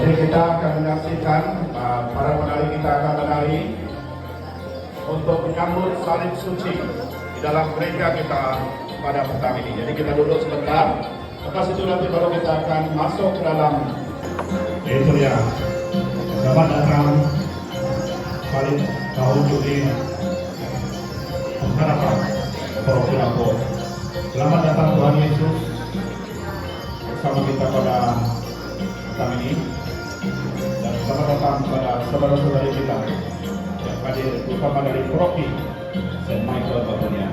Jadi kita akan menyaksikan para penari kita akan menari untuk menyambut salib suci di dalam gereja kita pada petang ini. Jadi kita duduk sebentar, lepas itu nanti baru kita akan masuk ke dalam. Itu ya. Selamat datang salib tahun Juli Harapan Paroki Lampung. Selamat datang Tuhan Yesus bersama kita pada petang ini. Dan selamat datang kepada saudara-saudari kita yang hadir terutama dari Paroki Saint Michael Batonia.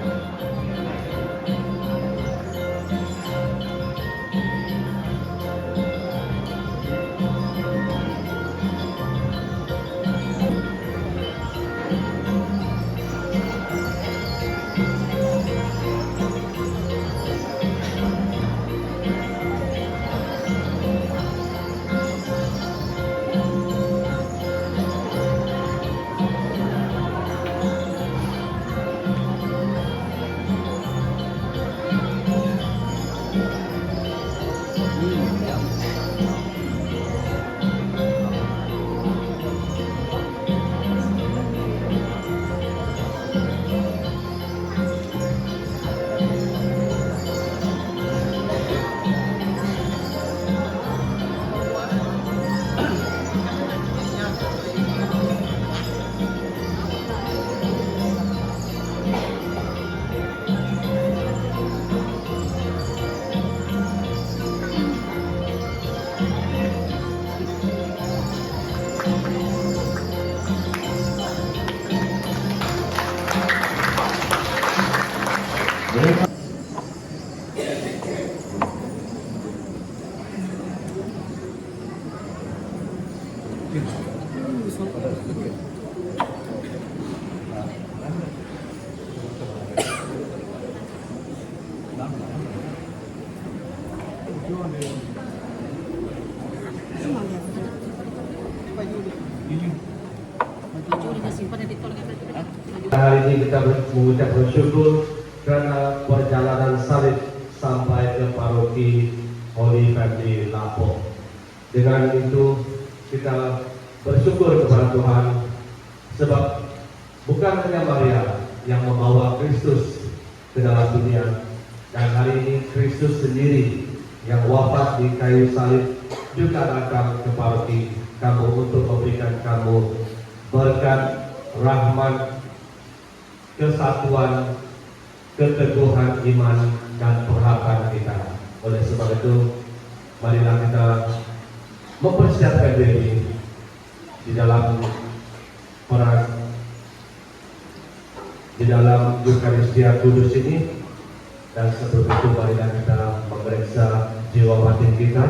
Hari ini kita mengucap bersyukur karena perjalanan salib sampai ke Paroki Holy Family Lampung. Dengan itu kita bersyukur kepada Tuhan sebab bukan hanya Maria yang membawa Kristus ke dalam dunia, dan hari ini Kristus sendiri yang wafat di kayu salib juga datang ke Paroki kamu untuk memberikan kamu berkat, rahmat, kesatuan, keteguhan iman dan pengharapan kita. Oleh sebab itu, marilah kita mempersiapkan diri di dalam Eukaristia Kudus ini, dan sebelum itu marilah kita memeriksa jiwa batin kita.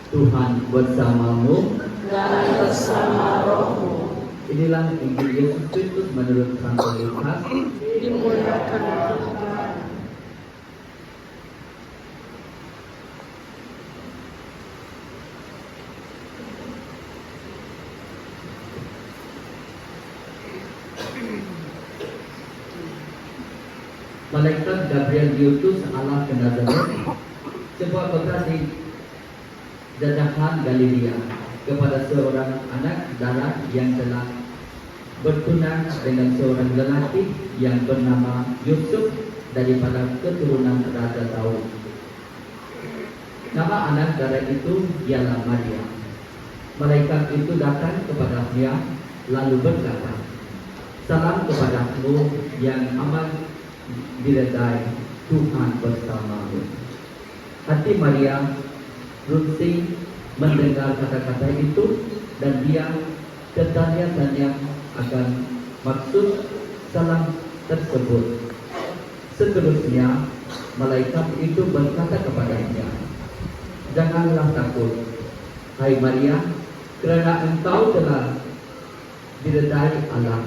Tuhan bersamamu dan bersama rohmu. Inilah Injil Yesus Kristus menurut Santo Lukas. Dimuliakan Tuhan. Malaikat Gabriel diutus Allah ke Nazaret, sebuah kota di Jadahan Galilea, kepada seorang anak darah yang telah bertunang dengan seorang lelaki yang bernama Yusuf daripada keturunan Raja Daud. Nama anak darah itu ialah Maria. Malaikat itu datang kepada dia lalu berkata, "Salam kepadamu yang amat diredai, Tuhan bersamamu." Hati Maria runtuh mendengar kata-kata itu, dan dia tertanya-tanya akan maksud salam tersebut. Seterusnya, malaikat itu berkata kepadanya, "Janganlah takut, hai Maria, kerana engkau telah diredai Allah.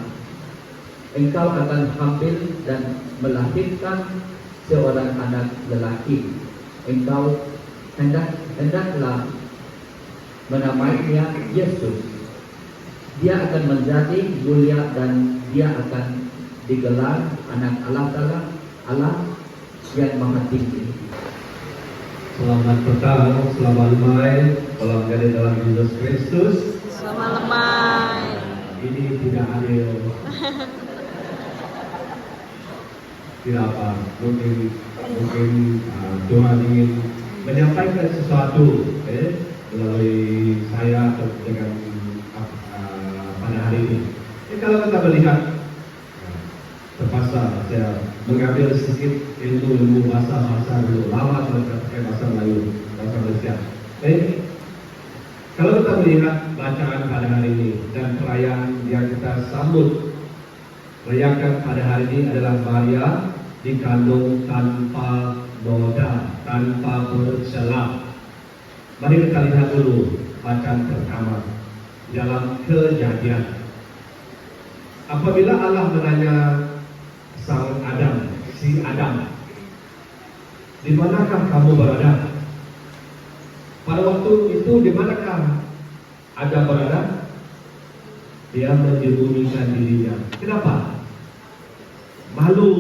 Engkau akan hamil dan melahirkan seorang anak lelaki. Engkau hendaklah menamainya Yesus. Dia akan menjadi mulia dan dia akan digelar anak Allah Ta'ala, Allah yang Maha Tinggi. Selamat petang, selamat lemai, salam dari dalam Yesus Kristus. Selamat lemai. Ini tidak adil. Tidak apa, mungkin Tuhan ingin menyampaikan sesuatu melalui saya atau dengan pada hari ini. Kalau kita melihat terpaksa saya mengambil sedikit ilmu bahasa dulu, lama kalau kita pakai bahasa Melayu, bahasa Malaysia. Kalau kita melihat bacaan pada hari ini dan perayaan yang kita sambut, merayakan pada hari ini adalah Maria dikandung tanpa noda, tanpa bercela. Mari kita lihat dulu bacaan pertama dalam Kejadian. Apabila Allah menanya sang Adam, si Adam, di manakah kamu berada? Pada waktu itu di manakah Adam berada? Dia menyembunyikan dirinya. Kenapa? Malu.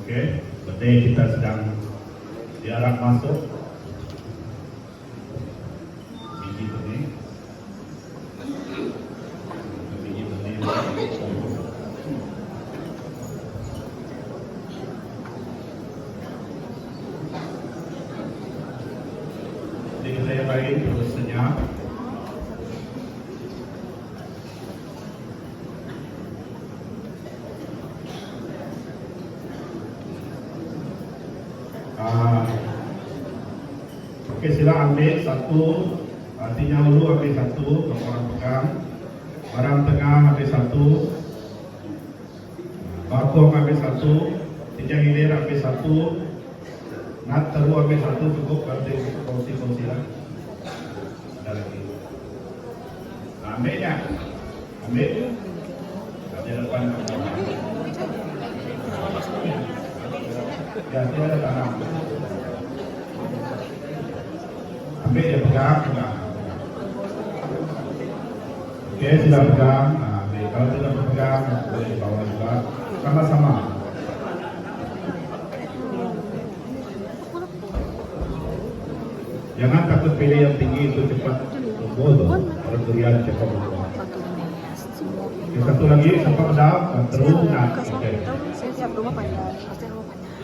Oke, berarti kita sedang diarah masuk biji benih. Biji benih. Jadi saya bagi terus senyap. Oke, sila ambil satu, artinya dulu ambil satu, orang pegang, barang tengah ambil satu, bakong ambil satu, tinjau hilir ambil satu, nat teru ambil satu, cukup berarti kongsi lah. Ada lagi. Nah, ambilnya, ambil, di depan kamu. Ya, tidak ada tanam. Ambil dia pegang. Oke, sudah pegang. Nah, kalau tidak pegang, boleh dibawa juga. Sama-sama. Jangan takut pilih yang tinggi itu cepat tumbuh tuh. Kalau durian cepat tumbuh. Yang satu lagi, cepat daun, terus nah. Oke. Saya siap rumah panjang. Pasti rumah panjang.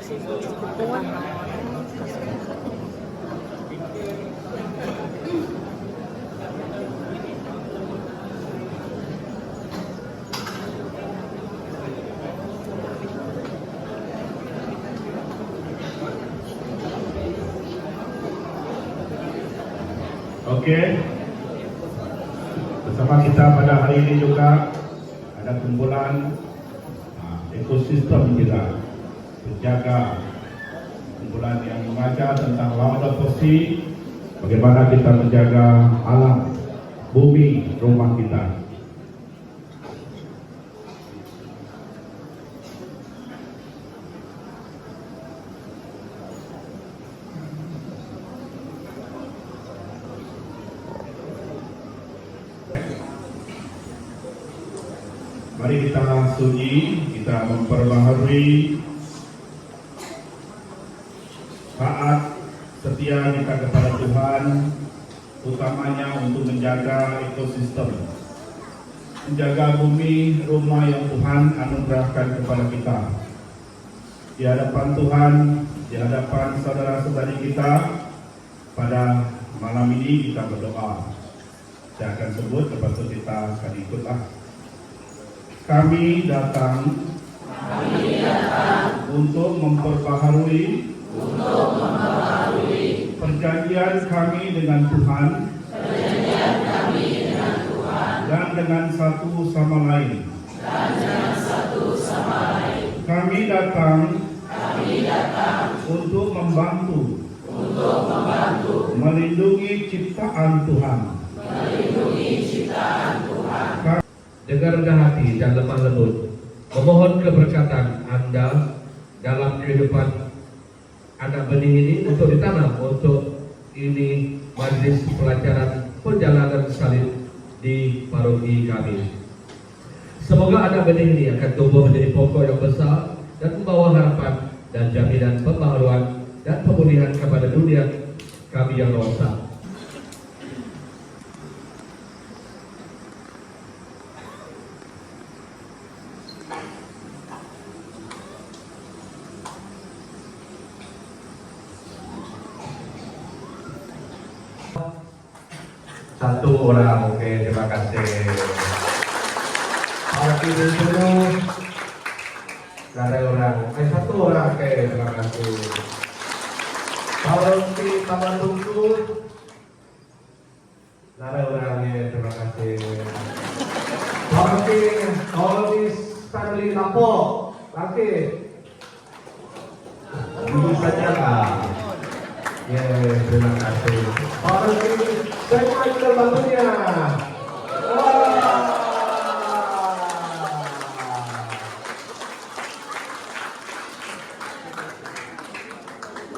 Okey. Bersama kita pada hari ini juga ada kumpulan ekosistem kita menjaga kumpulan yang mengajar tentang law adopsi, bagaimana kita menjaga alam, bumi, rumah kita. Mari kita sunyi, kita memperbaharui taat setia kita kepada Tuhan, utamanya untuk menjaga ekosistem, menjaga bumi, rumah yang Tuhan anugerahkan kepada kita. Di hadapan Tuhan, di hadapan saudara-saudari kita, pada malam ini kita berdoa. Saya akan sebut, lepas itu kita akan ikutlah. Kami datang untuk memperbaharui perjanjian kami dengan Tuhan dan dengan satu sama lain. Kami datang untuk membantu melindungi ciptaan Tuhan. Dengan rendah hati dan lemah lembut, memohon keberkatan Anda dalam kehidupan anak benih ini untuk ditanam untuk ini majelis pelajaran perjalanan salib di paroki kami. Semoga anak benih ini akan tumbuh menjadi pokok yang besar dan membawa harapan dan jaminan pembaharuan dan pemulihan kepada dunia kami yang rosak. Satu orang, oke, terima kasih. Paroki dulu, ada orang, satu orang, oke, terima kasih. Paroki Taman Tungku, ada orangnya, terima kasih. Paroki Family Lapo, oke, ini saja lah. Ya, terima kasih. Paroki saya juga bantunya.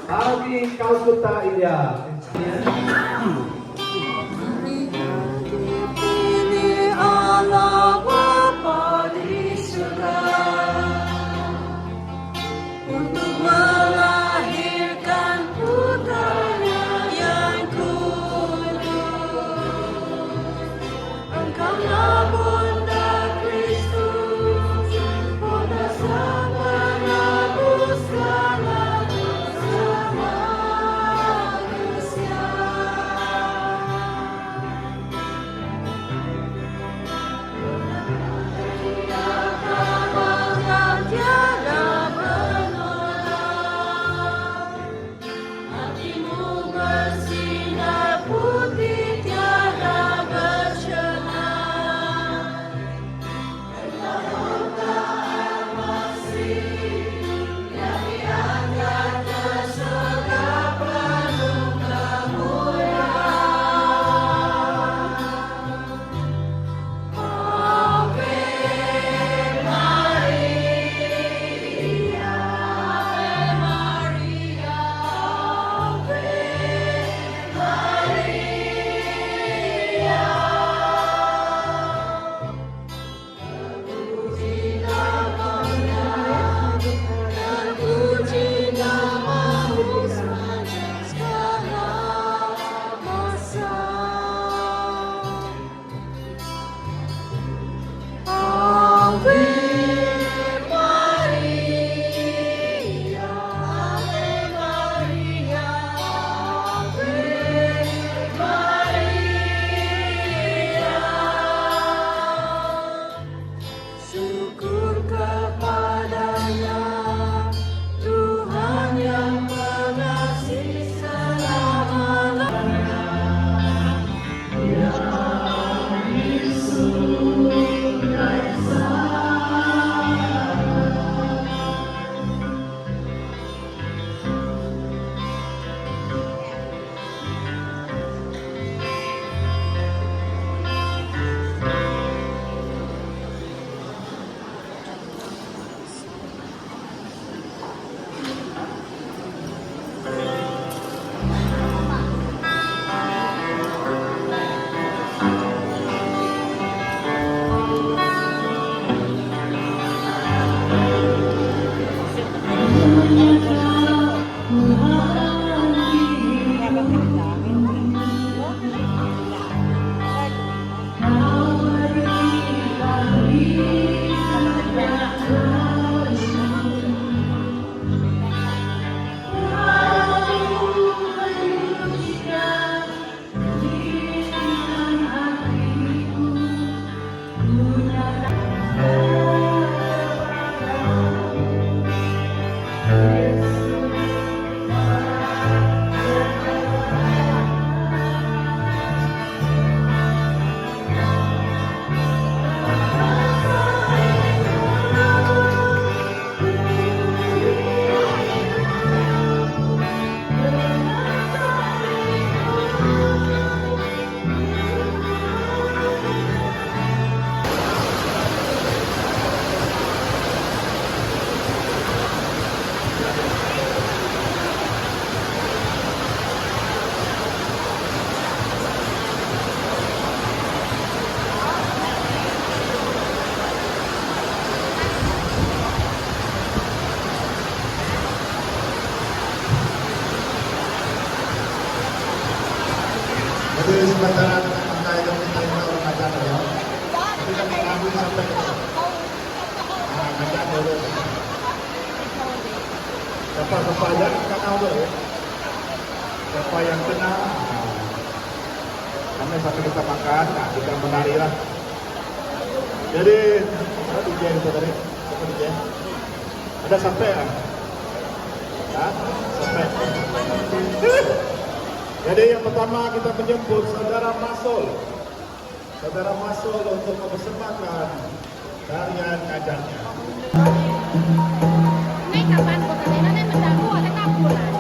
Paroki Kalkuta India. Dipilih Allah Bapa di surga untuk melahirkan putranya yang kudus. Engkaulah Bunda Kristus, Bunda Sang Penebus segala dosa manusia. Jadi sementara kita yang kita orang ajar ya. Kita mengambil sampai ngajak dulu. Siapa aja kenal dulu ya. Siapa yang kenal? Kami sampai kita makan, nah kita menari lah. Jadi, ada DJ itu tadi, apa DJ? Ada sampai ya? Ya, sampai. Jadi yang pertama kita menjemput Saudara Masul. Saudara Masul untuk mempersembahkan tarian ngajarnya. Ngay cả bạn của thằng ấy nó lên mình đã mua cái tao của lại.